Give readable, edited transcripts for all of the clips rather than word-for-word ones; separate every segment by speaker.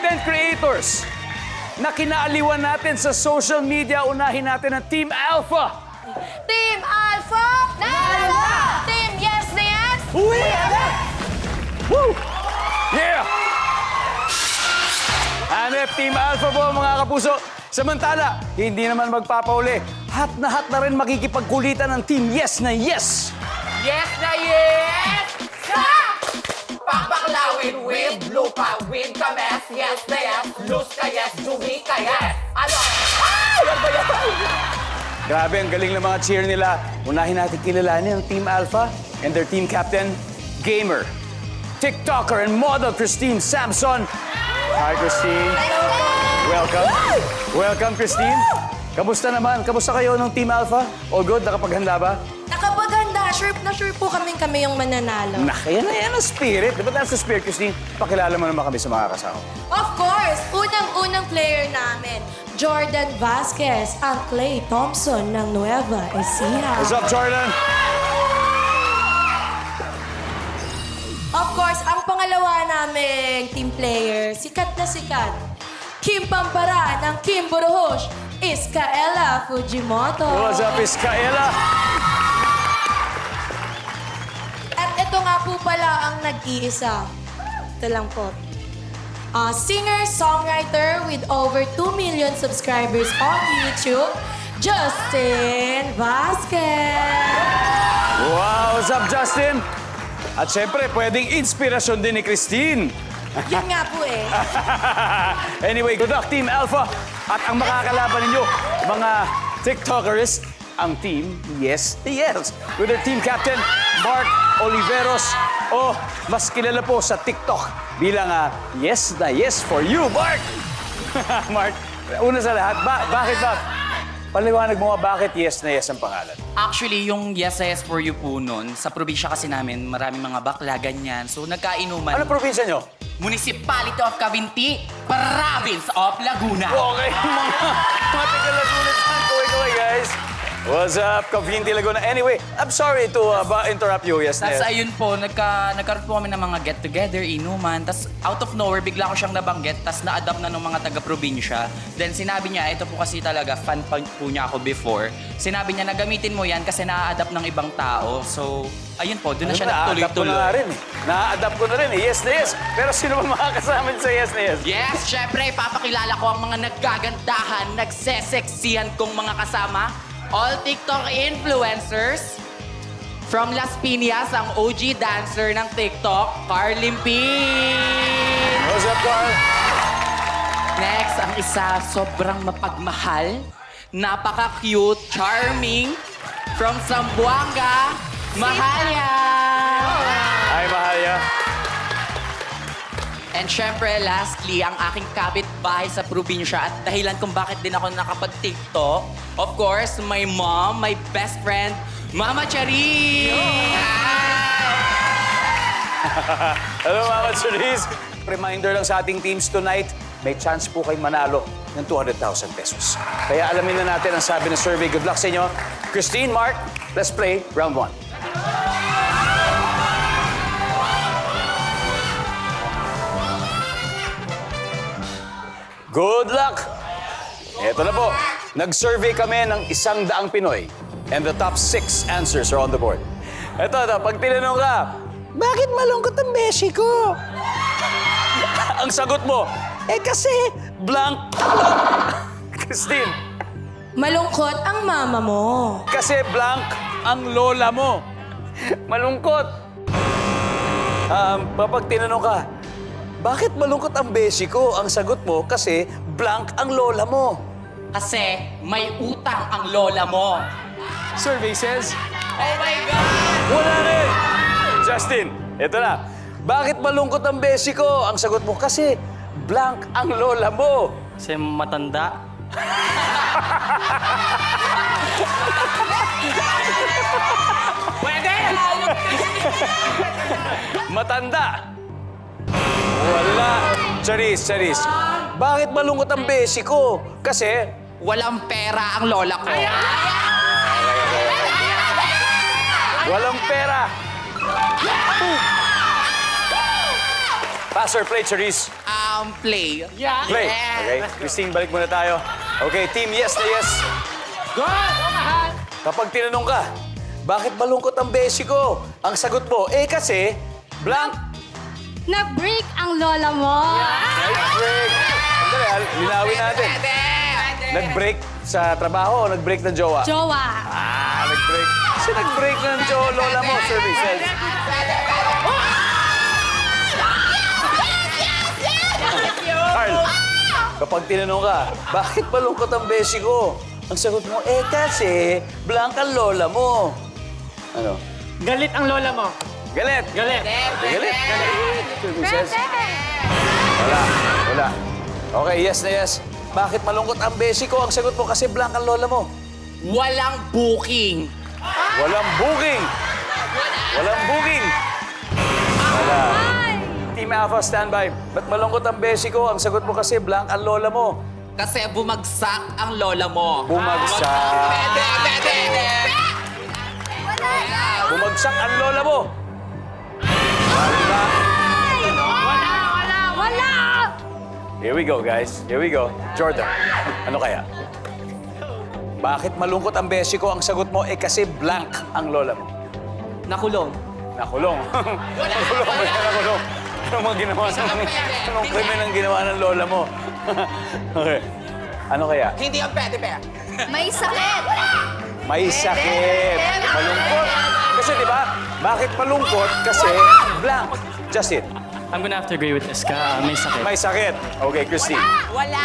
Speaker 1: content creators na kinaaliwan natin sa social media. Unahin natin ang Team Alpha.
Speaker 2: Team Alpha! Nalala! Team Yes na Yes!
Speaker 1: We are that! Woo! Yeah! Hanep, Team Alpha po mga kapuso. Samantala, hindi naman magpapauli. Hat na rin makikipagkulitan ng Team Yes na Yes.
Speaker 3: Yes na yes! Ha! Papaklawin with lupa, with kames, yes na yes, lose ka yes, dumi ka yes! Ano? Ay! Ano ba yan?
Speaker 1: Grabe, ang galing ng mga cheer nila. Unahin natin kilalanin ang Team Alpha and their team captain, gamer, TikToker, and model Christine Samson. Hi, Christine. Welcome. Welcome, Christine. Kamusta naman? Kamusta kayo ng Team Alpha? All good? Nakapaghanda ba?
Speaker 2: Nakapaghanda. Sure po kami yung mananalo.
Speaker 1: Yan ang spirit. Di ba that's the spirit, Christine? Pakilala mo naman kami sa mga kasama.
Speaker 2: Of course, unang player namin, Jordan Vasquez, ang Clay Thompson ng Nueva Ecija.
Speaker 1: What's up, Jordan?
Speaker 2: Of course, ang pangalawa naming team player, sikat na sikat, Kim Pampara ng Kim Buruhosh, Iskaela Fujimoto.
Speaker 1: What's up, Iskaela?
Speaker 2: At ito nga po pala ang nag-iisa. Ito lang po. Singer-songwriter with over 2 million subscribers on YouTube, Justin Vasquez.
Speaker 1: Wow, what's up, Justin? At syempre, pwedeng inspirasyon din ni Christine.
Speaker 2: Yun nga po eh.
Speaker 1: Anyway, good luck, Team Alpha. At ang makakalaban ninyo, mga TikTokers, ang Team Yes na Yes. With their team captain, Mark Oliveros. O, mas kilala po sa TikTok bilang Yes na Yes for you, Mark. Mark, una sa lahat, bakit ba? Paliwanag mo nga bakit Yes na Yes ang pangalan.
Speaker 4: Actually, yung Yes Yes For You po nun, sa probinsya kasi namin, maraming mga bakla, ganyan. So, nagkainuman.
Speaker 1: Ano probinsya nyo?
Speaker 4: Municipality of Cavinti, Province of Laguna.
Speaker 1: Okay, mga taga-Laguna dyan. Kaway, guys. What's up, Cavinti, Laguna? Anyway, I'm sorry to interrupt you. Yes,
Speaker 4: Tapos
Speaker 1: yes.
Speaker 4: ayun po, nagkaroon po kami ng mga get-together, inuman. Tapos out of nowhere, bigla ko siyang nabanggit. Tapos na-adapt na ng mga taga-probinsya. Then sinabi niya, ito po kasi talaga, fan po niya ako before. Sinabi niya, nagamitin mo yan kasi na-adapt ng ibang tao. So, ayun po, doon na siya
Speaker 1: Na-adapt ko na nga
Speaker 4: nagtuloy-tuloy.
Speaker 1: rin eh. Na-adapt ko na rin eh. Yes na yes. Pero sino ba makakasama sa yes na yes?
Speaker 4: Yes, syempre, papakilala ko ang mga naggagandahan, nagseseksihan kong mga kasama. All TikTok influencers. From Las Piñas, ang OG dancer ng TikTok, Carl Limpin.
Speaker 1: What's up, Carl?
Speaker 4: Next, ang isa, sobrang mapagmahal, napaka-cute, charming, from Zamboanga, Mahalia.
Speaker 1: Hi, Mahalia.
Speaker 4: And syempre, lastly, ang aking kapitbahay sa probinsya at dahilan kung bakit din ako nakapag-TikTok, of course, my mom, my best friend, Mama Charis!
Speaker 1: Hello, Mama Cherise. Reminder lang sa ating teams tonight, may chance po kayo manalo ng 200,000 pesos. Kaya alamin na natin ang sabi ng survey. Good luck sa inyo. Christine, Mark, let's play round 1. Good luck! Ito na po. Nag-survey kami ng 100 Pinoy. And the top 6 answers are on the board. Ito, pag tinanong ka, bakit malungkot ang beshi ko? Ang sagot mo, kasi blank. Christine,
Speaker 2: Malungkot ang mama mo.
Speaker 1: kasi blank ang lola mo. Malungkot. Kapag tinanong ka, bakit malungkot ang beshi ko? Ang sagot mo, kasi blank ang lola mo.
Speaker 4: Kasi may utang ang lola mo.
Speaker 1: Survey says,
Speaker 4: Oh my God!
Speaker 1: wala rin. Justin, eto na. Bakit malungkot ang beshi ko? Ang sagot mo, kasi blank ang lola mo.
Speaker 4: Kasi matanda. Pwede!
Speaker 1: Matanda. Wala. Charis. Bakit malungkot ang beshi ko? Kasi
Speaker 4: Walang pera ang lola ko.
Speaker 1: walang pera. Pass or play, Charisse?
Speaker 4: Play.
Speaker 3: Yeah.
Speaker 1: Play. Okay, Christine, balik muna tayo. Okay, team yes na yes.
Speaker 3: Go! Mahal!
Speaker 1: Kapag tinanong ka, bakit malungkot ang beshi ko? Ang sagot mo, kasi, blank.
Speaker 5: Nag-break ang lola mo.
Speaker 1: Nag-break. Sandali, linawin natin. Nag-break sa trabaho o nag-break ng jowa?
Speaker 5: Jowa.
Speaker 1: Nag-break. Kasi nag-break ng lola mo, services. Carl, kapag tinanong ka, bakit malungkot ang beshi ko? Ang sagot mo, kasi, blank ang lola mo. Ano?
Speaker 3: Galit ang lola mo.
Speaker 1: Galit.
Speaker 3: Galit.
Speaker 1: Galit. Services. Wala. Okay, yes na yes. Bakit malungkot ang beshi ko? Ang sagot mo kasi blank ang lola mo.
Speaker 4: Walang booking.
Speaker 1: Walang booking. Walang booking. Wala. Team Alpha, standby. Ba't malungkot ang beshi ko? Ang sagot mo kasi blank ang lola mo.
Speaker 4: Kasi bumagsak ang lola mo.
Speaker 1: Bumagsak. Bumagsak ang lola mo. Wala.
Speaker 5: Wala!
Speaker 1: Here we go, guys. Here we go. Jordan, ano kaya? Bakit malungkot ang beshi ko? Ang sagot mo, kasi blank ang lola mo.
Speaker 3: Nakulong.
Speaker 1: Nakulong. Nakulong. Anong mga ginawa anong krimen ang ginawa ng lola mo? Okay. Ano kaya?
Speaker 3: Hindi ang pwede, pe.
Speaker 5: May sakit!
Speaker 1: May sakit. Malungkot. Kasi di ba, bakit malungkot? Kasi blank. Just it.
Speaker 6: I'm gonna have to agree with Iska. May sakit.
Speaker 1: May sakit. Okay, Christine.
Speaker 3: Wala.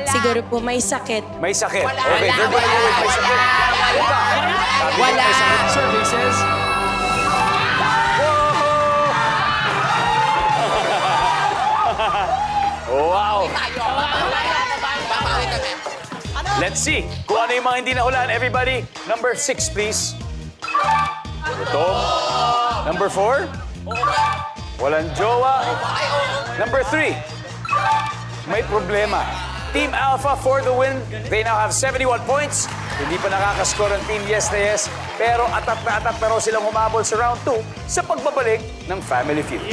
Speaker 2: Siguro po may sakit.
Speaker 1: May sakit. Okay, Virgo, may sakit.
Speaker 4: Wala.
Speaker 1: May sakit.
Speaker 6: Services.
Speaker 1: Wow!
Speaker 3: Babawi kami.
Speaker 1: Let's see kung ano yung mga hindi nahulaan. Everybody, number 6, please. Ito. Number 4. Walang jowa. Number 3. May problema. Team Alpha for the win. They now have 71 points. Hindi pa nakakascore ang Team Yes na Yes. Pero atat na raw silang humabol sa round 2 sa pagbabalik ng Family Feud.